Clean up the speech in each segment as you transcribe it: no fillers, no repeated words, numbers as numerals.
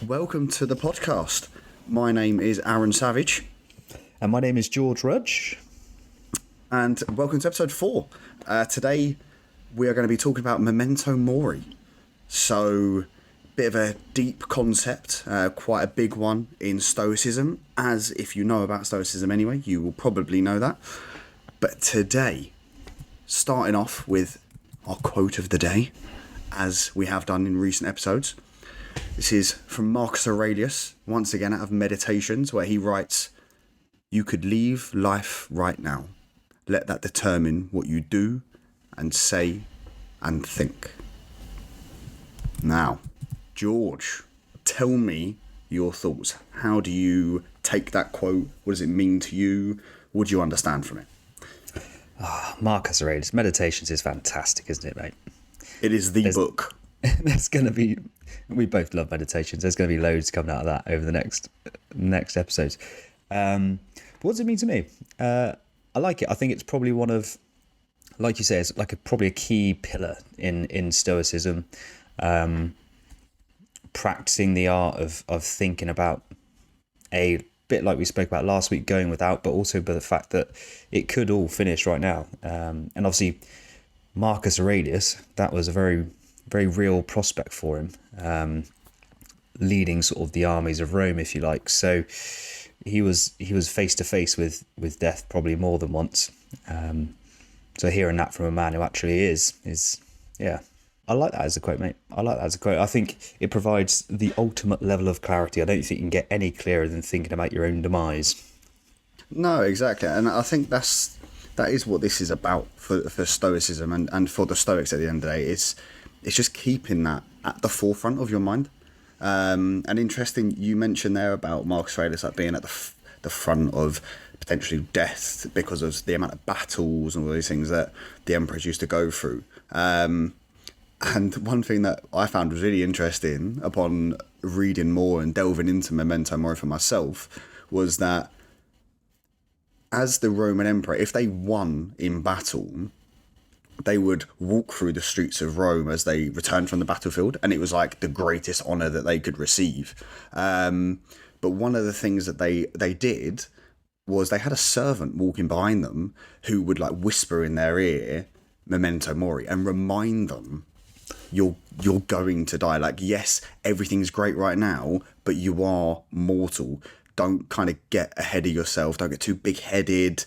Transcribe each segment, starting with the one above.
Welcome to the podcast. My name is Aaron Savage. And my name is George Rudge. And welcome to episode 4. Today we are going to be talking about Memento Mori. So, bit of a deep concept, quite a big one in Stoicism. As if you know about Stoicism anyway, you will probably know that. But today, starting off with our quote of the day, as we have done in recent episodes. This is from Marcus Aurelius, once again out of Meditations, where he writes, "You could leave life right now. Let that determine what you do and say and think." Now, George, tell me your thoughts. How do you take that quote? What does it mean to you? What do you understand from it? Marcus Aurelius. Meditations is fantastic, isn't it, mate? It is the book. There's going to be... We both love Meditations. There's going to be loads coming out of that over the next episodes. But what does it mean to me? I like it. I think it's probably one of, like you say, it's like probably a key pillar in Stoicism. Practicing the art of thinking about a bit like we spoke about last week, going without, but also by the fact that it could all finish right now. And obviously, Marcus Aurelius, that was a very, very real prospect for him, leading sort of the armies of Rome, if you like. So he was face to face with death probably more than once. So hearing that from a man who actually is yeah. I like that as a quote, mate. I like that as a quote. I think it provides the ultimate level of clarity. I don't think you can get any clearer than thinking about your own demise. No, exactly. And I think that is what this is about for Stoicism and for the Stoics at the end of the day. It's just keeping that at the forefront of your mind. And interesting, you mentioned there about Marcus Aurelius like being at the front of potentially death because of the amount of battles and all these things that the emperors used to go through. And one thing that I found was really interesting upon reading more and delving into Memento Mori for myself was that as the Roman emperor, if they won in battle, they would walk through the streets of Rome as they returned from the battlefield, and it was like the greatest honour that they could receive. But one of the things that they did was they had a servant walking behind them who would like whisper in their ear, "Memento Mori," and remind them, you're going to die. Like, yes, everything's great right now, but you are mortal. Don't kind of get ahead of yourself. Don't get too big-headed.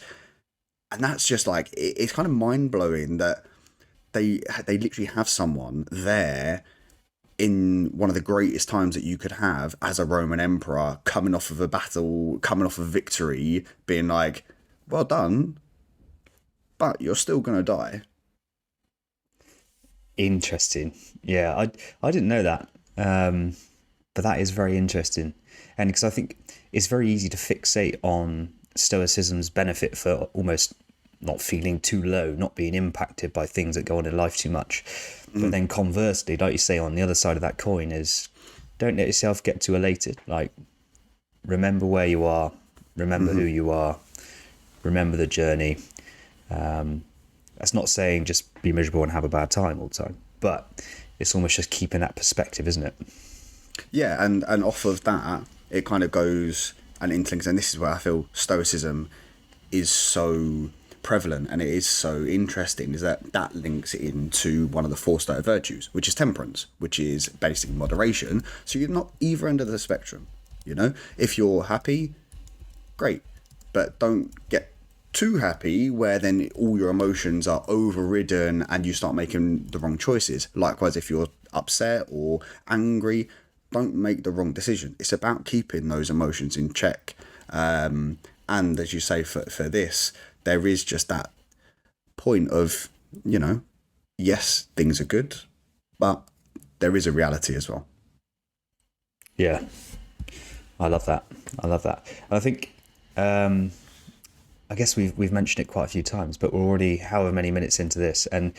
And that's just like, it's kind of mind-blowing that they literally have someone there in one of the greatest times that you could have as a Roman emperor, coming off of a battle, coming off of victory, being like, well done, but you're still going to die. Interesting. Yeah, I didn't know that. But that is very interesting. And because I think it's very easy to fixate on Stoicism's benefit for almost not feeling too low, not being impacted by things that go on in life too much. But then conversely, like you say, on the other side of that coin is don't let yourself get too elated. Like, remember where you are, remember who you are, remember the journey. That's not saying just be miserable and have a bad time all the time, but it's almost just keeping that perspective, isn't it? Yeah, and off of that, it kind of goes and interlinks, and this is where I feel Stoicism is so prevalent and it is so interesting, is that links into one of the 4 Stoic virtues, which is temperance, which is basically moderation. So you're not either end of the spectrum, you know? If you're happy, great, but don't get too happy where then all your emotions are overridden and you start making the wrong choices. Likewise, if you're upset or angry, don't make the wrong decision. It's about keeping those emotions in check. And as you say, for this, there is just that point of, you know, yes, things are good, but there is a reality as well. Yeah, I love that. And I think, I guess we've mentioned it quite a few times, but we're already however many minutes into this, and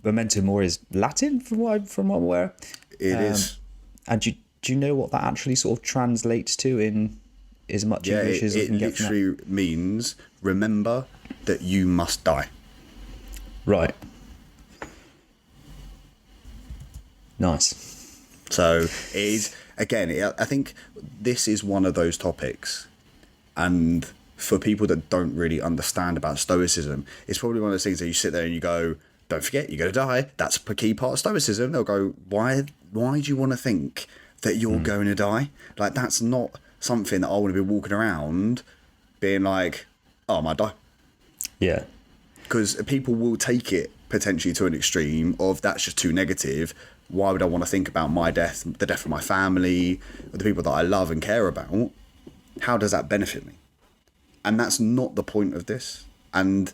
Memento Mori is Latin from what I'm aware. It is. And do you know what that actually sort of translates to in as much English as you can get from that? It literally means remember that you must die. Right. Nice. So it is again, I think this is one of those topics, and for people that don't really understand about Stoicism, it's probably one of those things that you sit there and you go, don't forget, you're going to die. That's a key part of Stoicism. They'll go, why do you want to think that you're going to die? Like, that's not something that I want to be walking around being like, oh, I might die. Yeah. Because people will take it potentially to an extreme of that's just too negative. Why would I want to think about my death, the death of my family, or the people that I love and care about? How does that benefit me? And that's not the point of this. And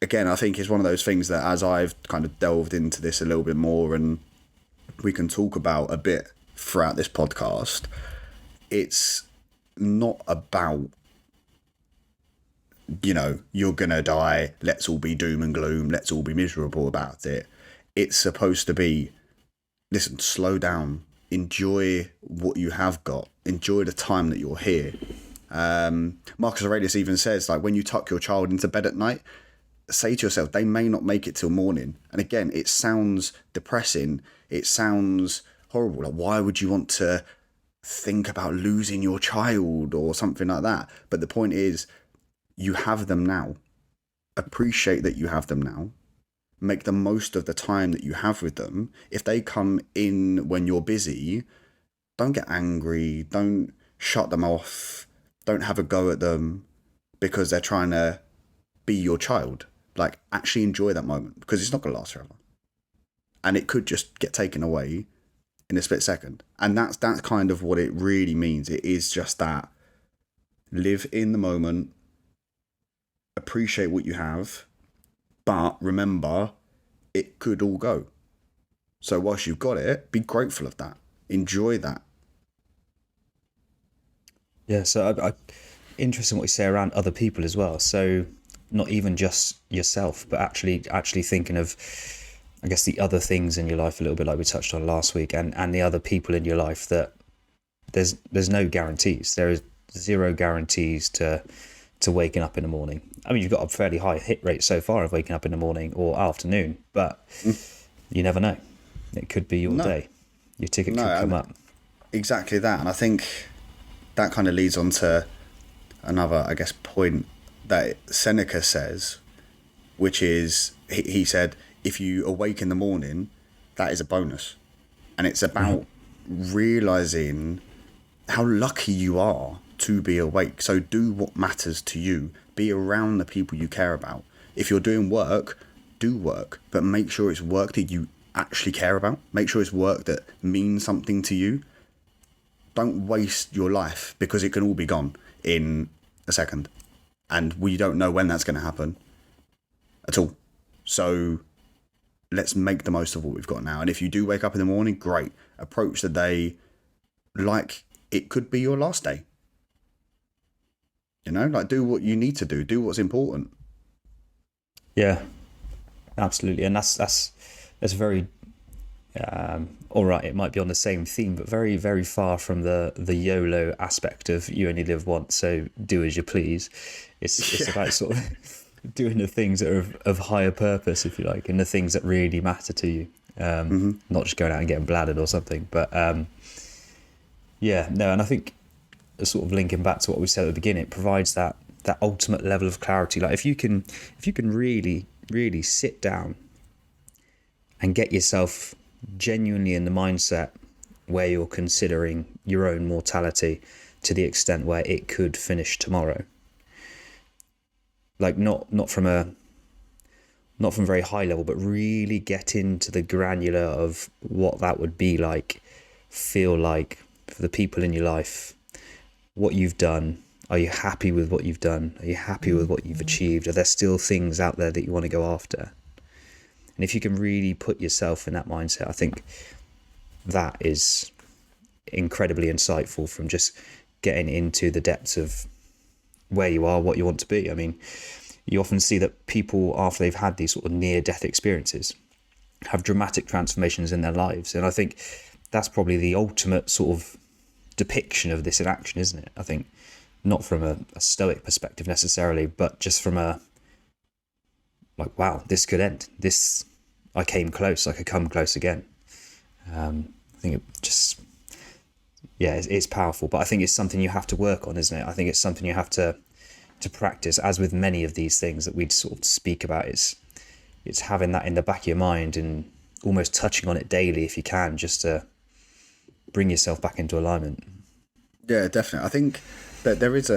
again, I think it's one of those things that as I've kind of delved into this a little bit more, and we can talk about a bit throughout this podcast, it's not about, you know, you're going to die, let's all be doom and gloom, let's all be miserable about it. It's supposed to be, listen, slow down, enjoy what you have got, enjoy the time that you're here. Marcus Aurelius even says, like, when you tuck your child into bed at night, say to yourself, they may not make it till morning. And again, it sounds depressing, it sounds horrible. Like, why would you want to think about losing your child or something like that? But the point is, you have them now. Appreciate that you have them now. Make the most of the time that you have with them. If they come in when you're busy, don't get angry, don't shut them off, don't have a go at them because they're trying to be your child. Like, actually enjoy that moment, because it's not going to last forever. And it could just get taken away in a split second. And that's kind of what it really means. It is just that. Live in the moment, appreciate what you have, but remember, it could all go. So whilst you've got it, be grateful of that. Enjoy that. Yeah, so I interesting what you say around other people as well. So not even just yourself, but actually thinking of, I guess, the other things in your life, a little bit like we touched on last week, and the other people in your life, that there's no guarantees. There is zero guarantees to waking up in the morning. I mean, you've got a fairly high hit rate so far of waking up in the morning or afternoon, but you never know. It could be your day. Your ticket could come up. Exactly that. And I think that kind of leads on to another, I guess, point that Seneca says, which is, he said, if you awake in the morning, that is a bonus. And it's about realizing how lucky you are to be awake. So do what matters to you. Be around the people you care about. If you're doing work, do work, but make sure it's work that you actually care about. Make sure it's work that means something to you. Don't waste your life, because it can all be gone in a second. And we don't know when that's going to happen at all. So let's make the most of what we've got now. And if you do wake up in the morning, great. Approach the day like it could be your last day. You know, like, do what you need to do. Do what's important. Yeah, absolutely. And that's very, all right, it might be on the same theme, but very, very far from the YOLO aspect of you only live once, so do as you please. It's about sort of doing the things that are of higher purpose, if you like, and the things that really matter to you. Not just going out and getting bladdered or something. But and I think, sort of linking back to what we said at the beginning, it provides that ultimate level of clarity. Like, if you can really, really sit down and get yourself genuinely in the mindset where you're considering your own mortality to the extent where it could finish tomorrow. Like, not from a very high level, but really get into the granular of what that would be like, feel like, for the people in your life, what you've done. Are you happy with what you've done? Are you happy with what you've achieved? Are there still things out there that you want to go after? And if you can really put yourself in that mindset, I think that is incredibly insightful from just getting into the depths of where you are, what you want to be. I mean, you often see that people, after they've had these sort of near-death experiences, have dramatic transformations in their lives. And I think that's probably the ultimate sort of depiction of this in action, isn't it? I think not from a stoic perspective necessarily, but just from a, like, wow, this could end. I came close, I could come close again. I think it just yeah, it's powerful. But I think it's something you have to work on, isn't it? I think it's something you have to practice, as with many of these things that we'd sort of speak about. It's having that in the back of your mind and almost touching on it daily if you can, just to bring yourself back into alignment. Yeah, definitely. I think that there is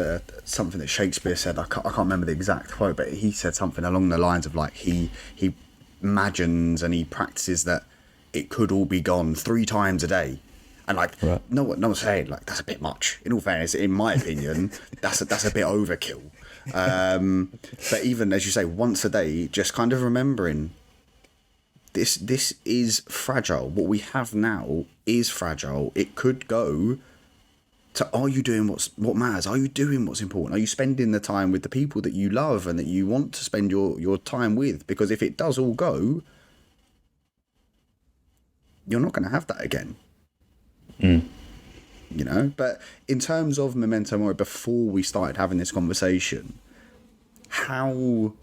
something that Shakespeare said. I can't remember the exact quote, but he said something along the lines of like he imagines and he practices that it could all be gone 3 times a day. And like, Right. no one's saying like that's a bit much. In all fairness, in my opinion, that's a bit overkill. But even as you say, once a day, just kind of remembering this is fragile. What we have now is fragile. It could go. So are you doing what matters? Are you doing what's important? Are you spending the time with the people that you love and that you want to spend your time with? Because if it does all go, you're not going to have that again. You know? But in terms of Memento Mori, before we started having this conversation, how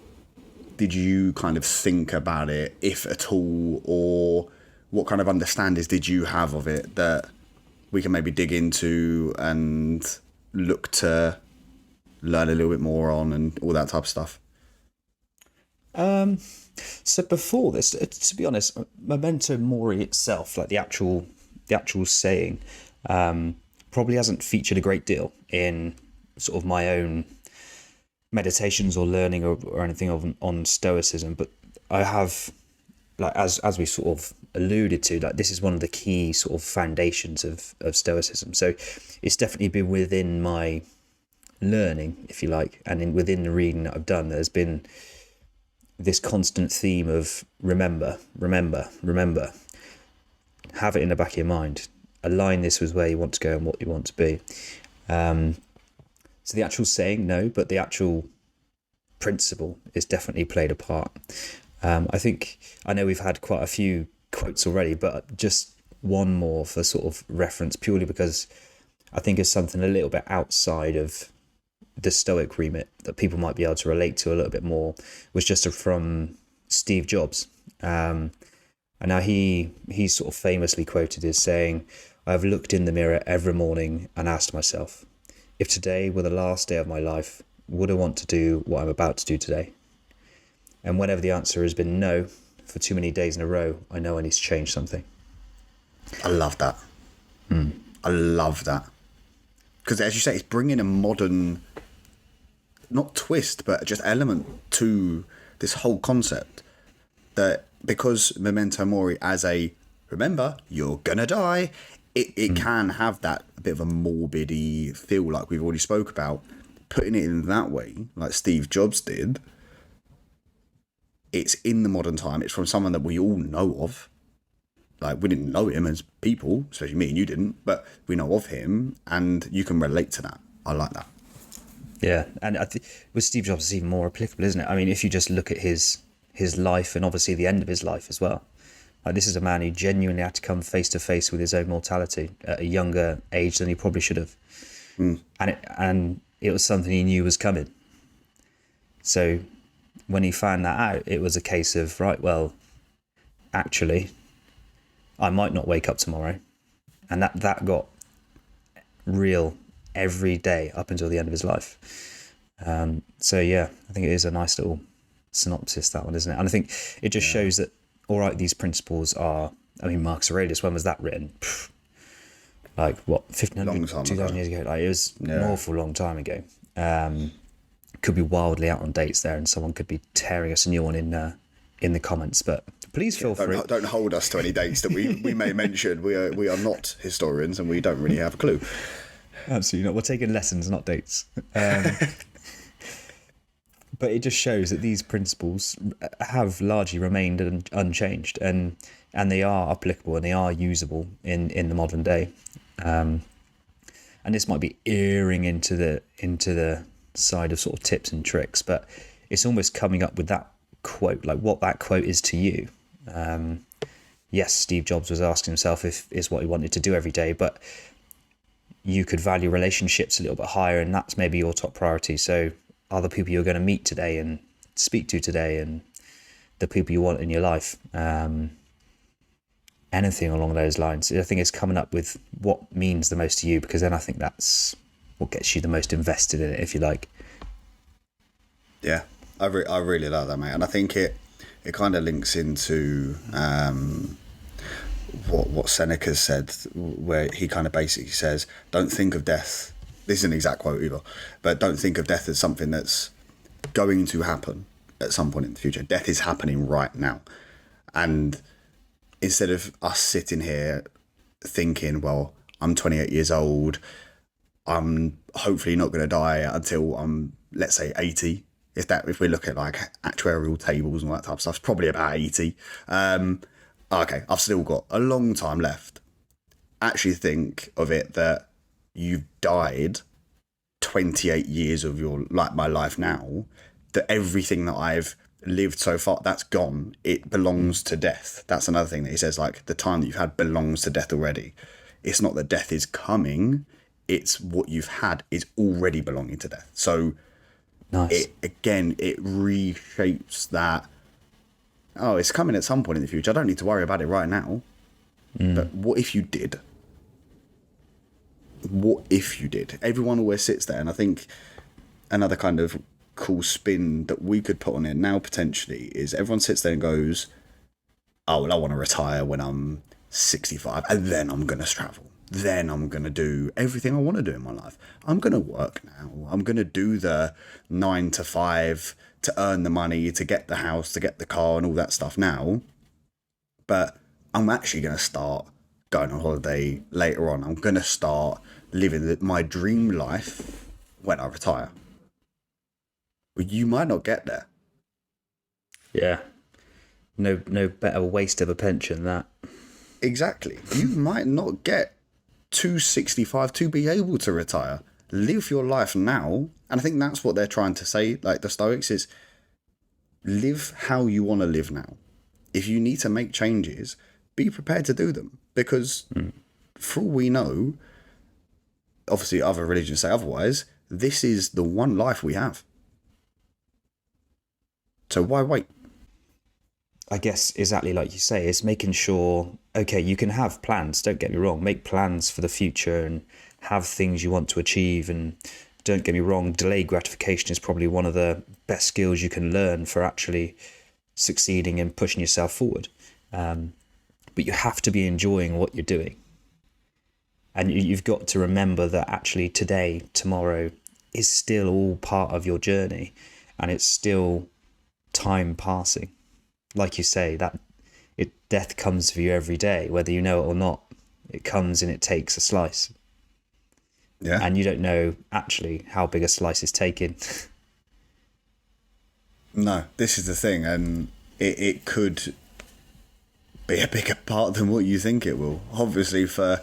did you kind of think about it, if at all, or what kind of understandings did you have of it that we can maybe dig into and look to learn a little bit more on and all that type of stuff? So before this, to be honest, Memento Mori itself, like the actual saying, probably hasn't featured a great deal in sort of my own meditations or learning or anything on Stoicism. But I have, like as we sort of alluded to, like this is one of the key sort of foundations of Stoicism. So it's definitely been within my learning, if you like, and within the reading that I've done, there's been this constant theme of remember. Have it in the back of your mind. Align this with where you want to go and what you want to be. So the actual saying, no, but the actual principle is definitely played a part. I know we've had quite a few quotes already, but just one more for sort of reference, purely because I think it's something a little bit outside of the Stoic remit that people might be able to relate to a little bit more, was just from Steve Jobs. And now he sort of famously quoted as saying, "I've looked in the mirror every morning and asked myself, if today were the last day of my life, would I want to do what I'm about to do today? And whenever the answer has been no, for too many days in a row, I know I need to change something." I love that. I love that. Because as you say, it's bringing a modern, not twist, but just element to this whole concept. That because Memento Mori, as a remember, you're gonna die, it can have that bit of a morbid-y feel, like we've already spoke about. Putting it in that way, like Steve Jobs did, it's in the modern time. It's from someone that we all know of. Like, we didn't know him as people, especially me and you didn't, but we know of him, and you can relate to that. I like that. Yeah, and I think with Steve Jobs, it's even more applicable, isn't it? I mean, if you just look at his life and obviously the end of his life as well. Like, this is a man who genuinely had to come face to face with his own mortality at a younger age than he probably should have. And it was something he knew was coming. So when he found that out, it was a case of, right, well, actually, I might not wake up tomorrow. And that got real every day up until the end of his life. So yeah, I think it is a nice little synopsis, that one, isn't it? And I think it just shows that, all right, these principles are, I mean, Marcus Aurelius, when was that written? Like, what, 1500, 2000 years ago? Like, it was an awful long time ago. Could be wildly out on dates there, and someone could be tearing us a new one in the comments, but please feel free. Don't hold us to any dates that we may mention. We are not historians, and we don't really have a clue. Absolutely not. We're taking lessons, not dates. But it just shows that these principles have largely remained unchanged, and they are applicable and they are usable in the modern day. And this might be earing into the side of sort of tips and tricks, but it's almost coming up with that quote, like what that quote is to you. Yes, Steve Jobs was asking himself if is what he wanted to do every day, but you could value relationships a little bit higher, and that's maybe your top priority. So are the people you're going to meet today and speak to today, and the people you want in your life. And anything along those lines. I think it's coming up with what means the most to you, because then I think that's what gets you the most invested in it, if you like. Yeah, I really like that, mate, and I think it kind of links into what Seneca said, where he kind of basically says, "Don't think of death." This is an exact quote either, but don't think of death as something that's going to happen at some point in the future. Death is happening right now, and instead of us sitting here thinking, "Well, I'm 28 years old. I'm hopefully not going to die until I'm, let's say, 80." If we look at like actuarial tables and all that type of stuff, it's probably about 80. Okay, I've still got a long time left. Actually think of it that you've died 28 years of my life now, that everything that I've lived so far, that's gone. It belongs to death. That's another thing that he says, like, the time that you've had belongs to death already. It's not that death is coming, it's what you've had is already belonging to death. So Nice. it reshapes that, oh, it's coming at some point in the future. I don't need to worry about it right now. But what if you did? What if you did? Everyone always sits there, and I think another kind of cool spin that we could put on it now potentially is everyone sits there and goes, oh, well, I want to retire when I'm 65 and then I'm going to travel. Then I'm going to do everything I want to do in my life. I'm going to work now. I'm going to do the 9 to 5 to earn the money, to get the house, to get the car and all that stuff now. But I'm actually going to start going on holiday later on. I'm going to start living my dream life when I retire. Well, you might not get there. Yeah. No better waste of a pension than that. Exactly. You might not get to 65 to be able to retire. Live your life now. And I think that's what they're trying to say, like the Stoics, is live how you want to live now. If you need to make changes, be prepared to do them. Because for all we know, obviously other religions say otherwise, this is the one life we have. So why wait? I guess exactly like you say, it's making sure, okay, you can have plans, don't get me wrong, make plans for the future and have things you want to achieve. And don't get me wrong, delayed gratification is probably one of the best skills you can learn for actually succeeding and pushing yourself forward. But you have to be enjoying what you're doing. And you've got to remember that actually today, tomorrow is still all part of your journey, and it's still time passing. Like you say, death comes for you every day, whether you know it or not. It comes and it takes a slice. Yeah. And you don't know actually how big a slice is taken. No, this is the thing, and it could be a bigger part than what you think it will. Obviously, for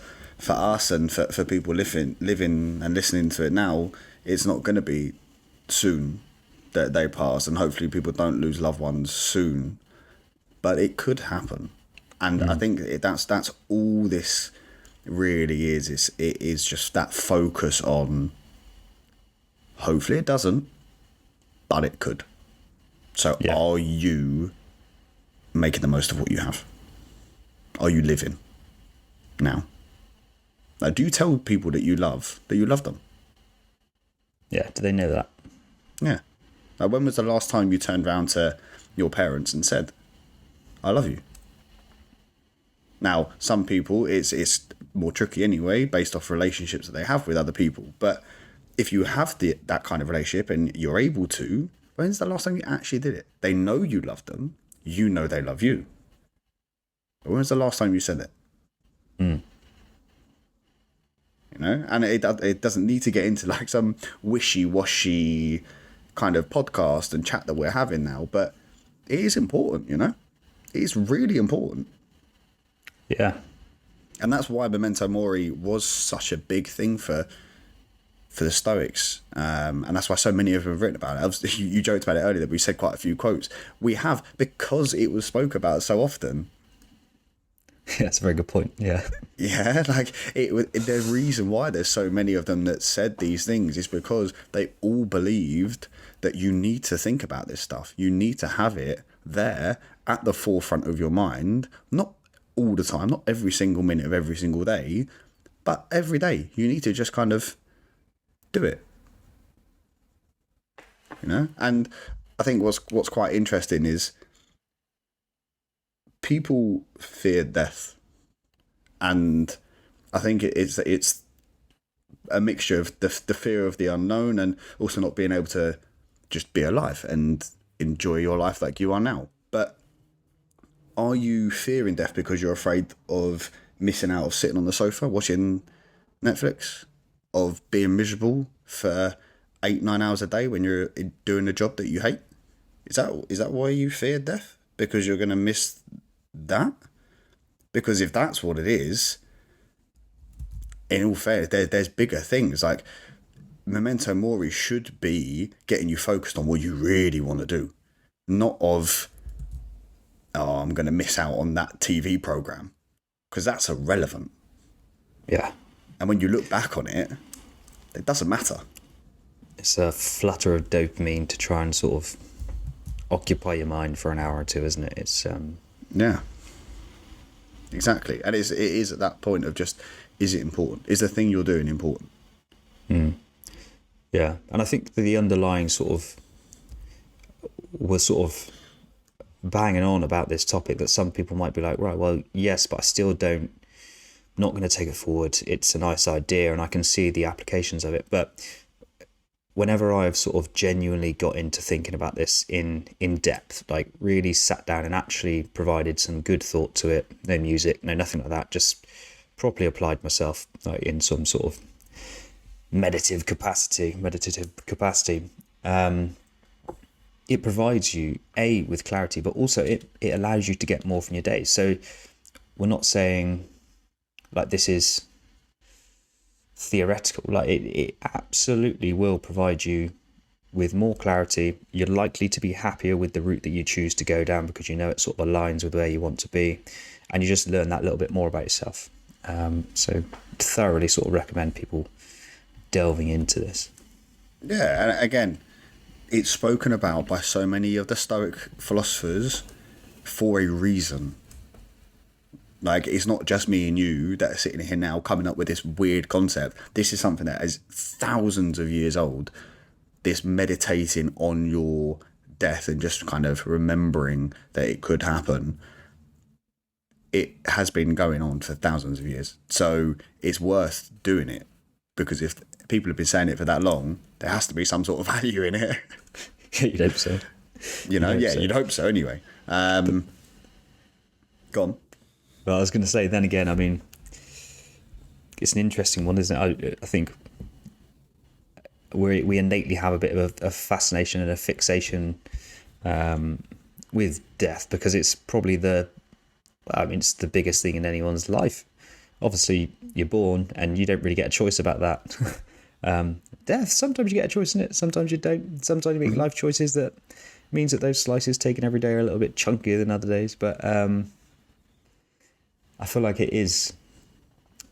us and for people living and listening to it now, it's not going to be soon that they pass, and hopefully people don't lose loved ones soon. But it could happen, and I think that's all this really is. It is just that focus on. Hopefully, it doesn't, but it could. So, Are you making the most of what you have? Are you living now? Now, do you tell people that you love them? Yeah, do they know that? Yeah. Now, when was the last time you turned around to your parents and said, I love you? Now, some people, it's more tricky anyway, based off relationships that they have with other people. But if you have that kind of relationship and you're able to, when's the last time you actually did it? They know you love them. You know they love you. But when was the last time you said it? You know, and it doesn't need to get into like some wishy-washy kind of podcast and chat that we're having now, but it is important, you know? It's really important. Yeah. And that's why Memento Mori was such a big thing for the Stoics. And that's why so many of them have written about it. You joked about it earlier that we said quite a few quotes. We have, because it was spoke about so often. Yeah, that's a very good point. Yeah. Yeah, like the reason why there's so many of them that said these things is because they all believed that you need to think about this stuff. You need to have it there at the forefront of your mind, not all the time, not every single minute of every single day, but every day. You need to just kind of do it. You know? And I think what's quite interesting is people fear death. And I think it's a mixture of the fear of the unknown and also not being able to just be alive and enjoy your life like you are now. But are you fearing death because you're afraid of missing out, of sitting on the sofa watching Netflix, of being miserable for 8-9 hours a day when you're doing a job that you hate? Is that why you fear death? Because you're going to miss that? Because if that's what it is, in all fairness, there's bigger things. Like, Memento Mori should be getting you focused on what you really want to do, not of, oh, I'm going to miss out on that TV program, because that's irrelevant. Yeah. And when you look back on it, it doesn't matter. It's a flutter of dopamine to try and sort of occupy your mind for an hour or two, isn't it? It's yeah, exactly. And it is at that point of just, is it important? Is the thing you're doing important? Yeah, and I think the underlying sort of was sort of banging on about this topic that some people might be like, right, well, yes, but I still not going to take it forward. It's a nice idea and I can see the applications of it. But whenever I've sort of genuinely got into thinking about this in depth, like really sat down and actually provided some good thought to it, no music, no nothing like that, just properly applied myself like in some sort of meditative capacity, it provides you with clarity, but also it allows you to get more from your day. So we're not saying like this is theoretical, like it absolutely will provide you with more clarity. You're likely to be happier with the route that you choose to go down because you know it sort of aligns with where you want to be, and you just learn that little bit more about yourself. So thoroughly sort of recommend people delving into this. Yeah, and again, it's spoken about by so many of the Stoic philosophers for a reason. Like, it's not just me and you that are sitting here now coming up with this weird concept. This is something that is thousands of years old. This meditating on your death and just kind of remembering that it could happen. It has been going on for thousands of years. So it's worth doing it, because if people have been saying it for that long, there has to be some sort of value in it. You'd hope so. You'd hope so anyway. Go on. Well, I was going to say, then again, I mean, it's an interesting one, isn't it? I think we innately have a bit of a fascination and a fixation with death, because it's probably it's the biggest thing in anyone's life. Obviously, you're born and you don't really get a choice about that. Death, sometimes you get a choice in it, sometimes you don't. Sometimes you make life choices that means that those slices taken every day are a little bit chunkier than other days. But I feel like it is,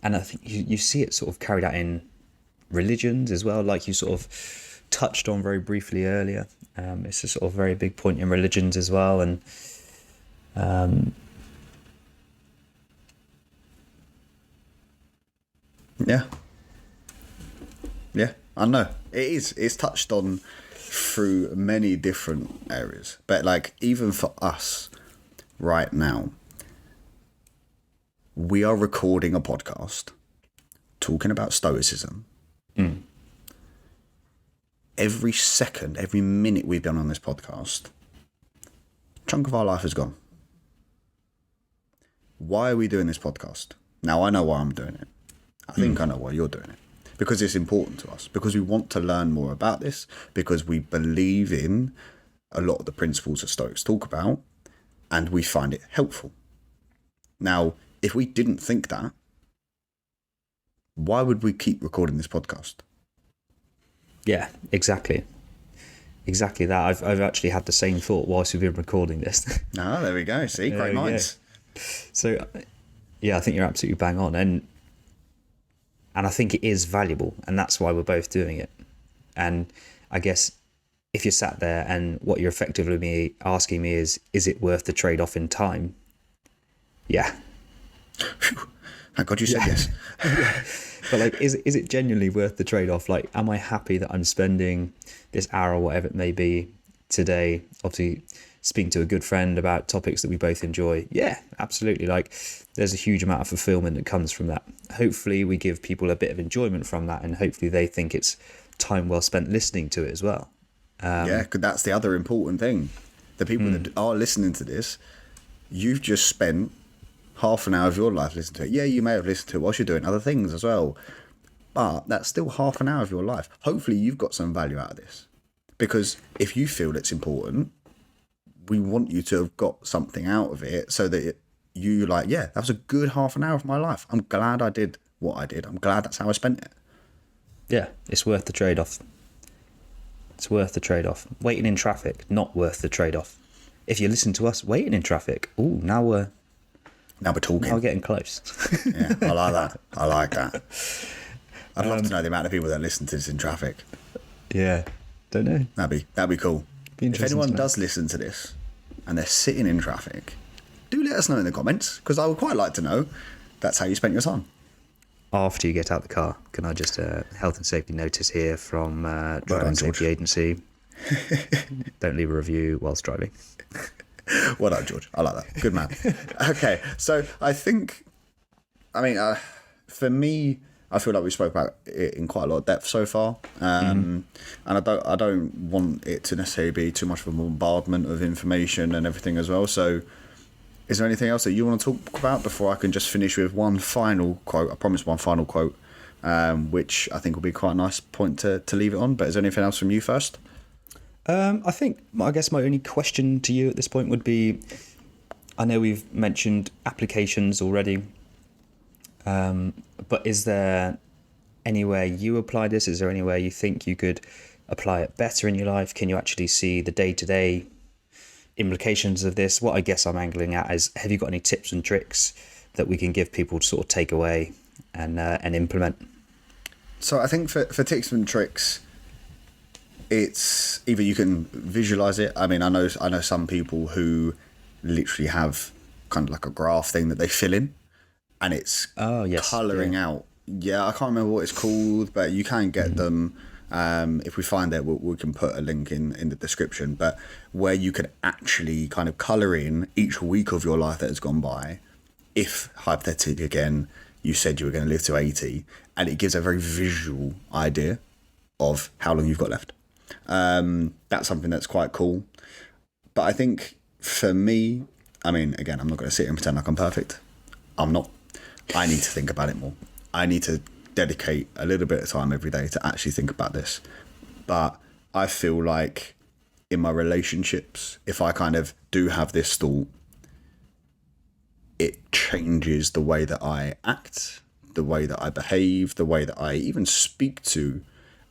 and I think you see it sort of carried out in religions as well, like you sort of touched on very briefly earlier. It's a sort of very big point in religions as well, and Yeah, I know. It's touched on through many different areas. But like, even for us right now, we are recording a podcast talking about Stoicism. Every second, every minute we've been on this podcast, a chunk of our life has gone. Why are we doing this podcast? Now, I know why I'm doing it. I think I know why you're doing it. Because it's important to us. Because we want to learn more about this. Because we believe in a lot of the principles that Stoics talk about. And we find it helpful. Now, if we didn't think that, why would we keep recording this podcast? Yeah, exactly that. I've actually had the same thought whilst we've been recording this. There we go. See, great minds. So, yeah, I think you're absolutely bang on, and I think it is valuable, and that's why we're both doing it. And I guess if you're sat there and what you're effectively asking me is it worth the trade-off in time? Yeah, Phew. Thank God you said yes. But like, is it genuinely worth the trade-off? Like, am I happy that I'm spending this hour or whatever it may be today, obviously speaking to a good friend about topics that we both enjoy? Yeah, absolutely. Like, there's a huge amount of fulfillment that comes from that. Hopefully we give people a bit of enjoyment from that, and hopefully they think it's time well spent listening to it as well. Yeah, because that's the other important thing. The people that are listening to this, you've just spent half an hour of your life listening to it. Yeah, you may have listened to it whilst you're doing other things as well, but that's still half an hour of your life. Hopefully you've got some value out of this, because if you feel it's important, we want you to have got something out of it, so that you like, yeah, that was a good half an hour of my life. I'm glad I did what I did. I'm glad that's how I spent it. Yeah, it's worth the trade-off. It's worth the trade-off. Waiting in traffic, not worth the trade-off. If you listen to us waiting in traffic, now we're talking. Now we're getting close. Yeah, I like that. I like that. I'd love to know the amount of people that listen to this in traffic. Yeah, don't know. That'd be cool. If anyone does listen to this and they're sitting in traffic, do let us know in the comments, because I would quite like to know that's how you spent your time. After you get out the car, can I just health and safety notice here from Driving Safety Agency? Don't leave a review whilst driving. Well done, George. I like that. Good man. Okay, so I think, for me, I feel like we spoke about it in quite a lot of depth so far, and I don't want it to necessarily be too much of a bombardment of information and everything as well. So, is there anything else that you want to talk about before I can just finish with one final quote? I promise one final quote, which I think will be quite a nice point to leave it on. But is there anything else from you first? I guess my only question to you at this point would be, I know we've mentioned applications already, but is there anywhere you apply this? Is there anywhere you think you could apply it better in your life? Can you actually see the day-to-day implications of this? What I guess I'm angling at is, have you got any tips and tricks that we can give people to sort of take away and implement? So I think for tips and tricks, it's either you can visualize it. I mean, I know some people who literally have kind of like a graph thing that they fill in, and it's colouring out. Yeah, I can't remember what it's called, but you can get them. If we find it, we can put a link in the description. But where you could actually kind of colour in each week of your life that has gone by, if hypothetically again you said you were going to live to 80, and it gives a very visual idea of how long you've got left. That's something that's quite cool. But I think for me, I mean, again, I'm not going to sit here and pretend like I'm perfect. I'm not. I need to think about it more. I need to dedicate a little bit of time every day to actually think about this. But I feel like in my relationships, if I kind of do have this thought, it changes the way that I act, the way that I behave, the way that I even speak to.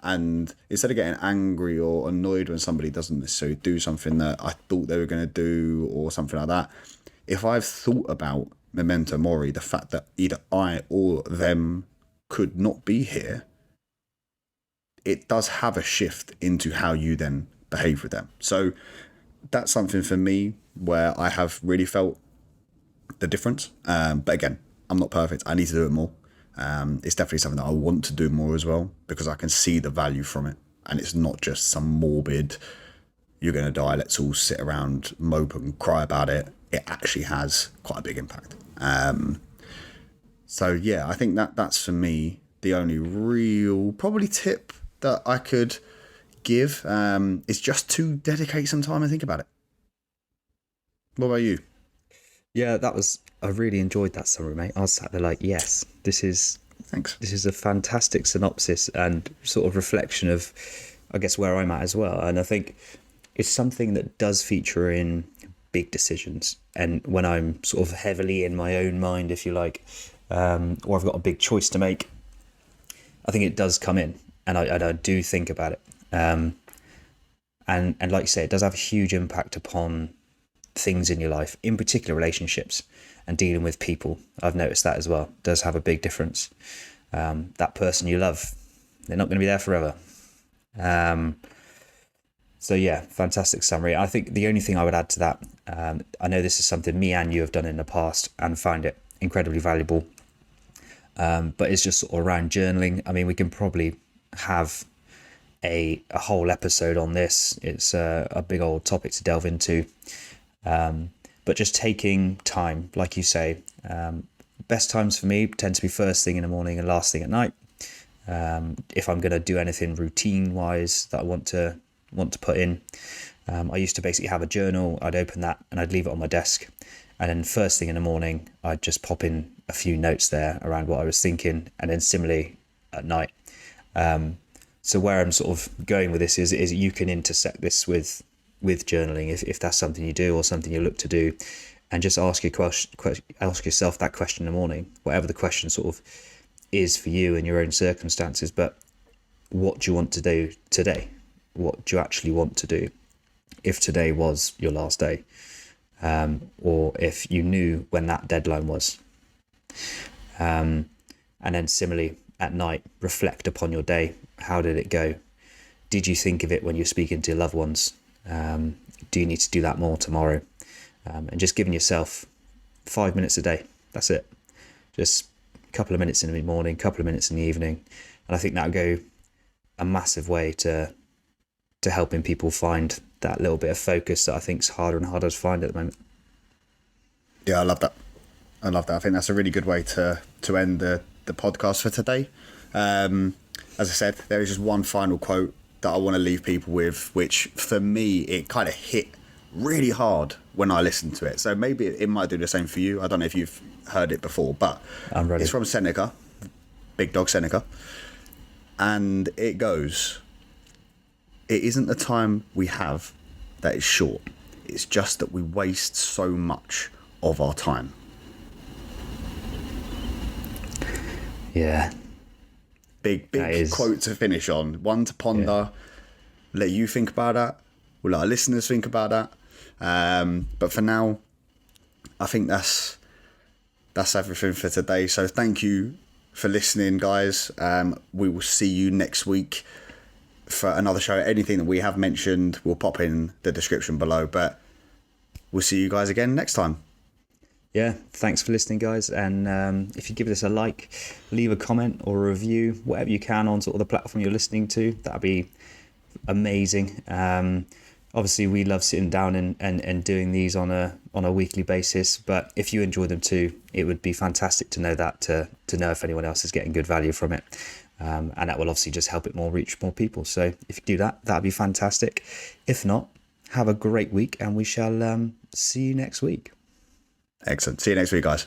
And instead of getting angry or annoyed when somebody doesn't necessarily do something that I thought they were going to do or something like that, if I've thought about Memento Mori, the fact that either I or them could not be here, it does have a shift into how you then behave with them. So that's something for me where I have really felt the difference. But again, I'm not perfect. I need to do it more. It's definitely something that I want to do more as well, because I can see the value from it. And it's not just some morbid, you're going to die, let's all sit around, mope and cry about it. It actually has quite a big impact. So yeah, I think that's for me the only real probably tip that I could give, is just to dedicate some time and think about it. What about you? Yeah, I really enjoyed that summary, mate. I was sat there like, yes, Thanks. This is a fantastic synopsis and sort of reflection of, I guess, where I'm at as well. And I think it's something that does feature in big decisions. And when I'm sort of heavily in my own mind, if you like, or I've got a big choice to make, I think it does come in, and I do think about it. And like you say, it does have a huge impact upon things in your life, in particular relationships and dealing with people. I've noticed that as well. It does have a big difference. That person you love, they're not going to be there forever. So yeah, fantastic summary. I think the only thing I would add to that, I know this is something me and you have done in the past and found it incredibly valuable. But it's just sort of around journaling. I mean, we can probably have a whole episode on this. It's a big old topic to delve into. But just taking time, like you say, best times for me tend to be first thing in the morning and last thing at night. If I'm going to do anything routine wise that I want to put in, I used to basically have a journal. I'd open that and I'd leave it on my desk, and then first thing in the morning I'd just pop in a few notes there around what I was thinking, and then similarly at night. So where I'm sort of going with this is you can intersect this with journaling if that's something you do or something you look to do, and just ask yourself that question in the morning, whatever the question sort of is for you and your own circumstances. But what do you want to do today? What do you actually want to do if today was your last day, or if you knew when that deadline was? And then similarly at night, reflect upon your day. How did it go? Did you think of it when you're speaking to your loved ones? Do you need to do that more tomorrow? And just giving yourself 5 minutes a day. That's it. Just a couple of minutes in the morning, a couple of minutes in the evening. And I think that'll go a massive way to helping people find that little bit of focus that I think is harder and harder to find at the moment. Yeah, I love that. I think that's a really good way to end the podcast for today. As I said, there is just one final quote that I want to leave people with, which for me, it kind of hit really hard when I listened to it. So maybe it might do the same for you. I don't know if you've heard it before, but I'm ready. It's from Seneca, big dog Seneca. And it goes, "It isn't the time we have that is short. It's just that we waste so much of our time." Yeah. Big quote to finish on. One to ponder. Yeah. Let you think about that. We'll let our listeners think about that. But for now, I think that's everything for today. So thank you for listening, guys. We will see you next week for another show. Anything that we have mentioned, we'll pop in the description below. But we'll see you guys again next time. Yeah, thanks for listening, guys. And if you give this a like, leave a comment or a review, whatever you can on sort of the platform you're listening to, that'd be amazing. Obviously, we love sitting down and doing these on a weekly basis. But if you enjoy them too, it would be fantastic to know that, to know if anyone else is getting good value from it. And that will obviously just help it reach more people. So if you do that, that'd be fantastic. If not, have a great week, and we shall see you next week. Excellent. See you next week, guys.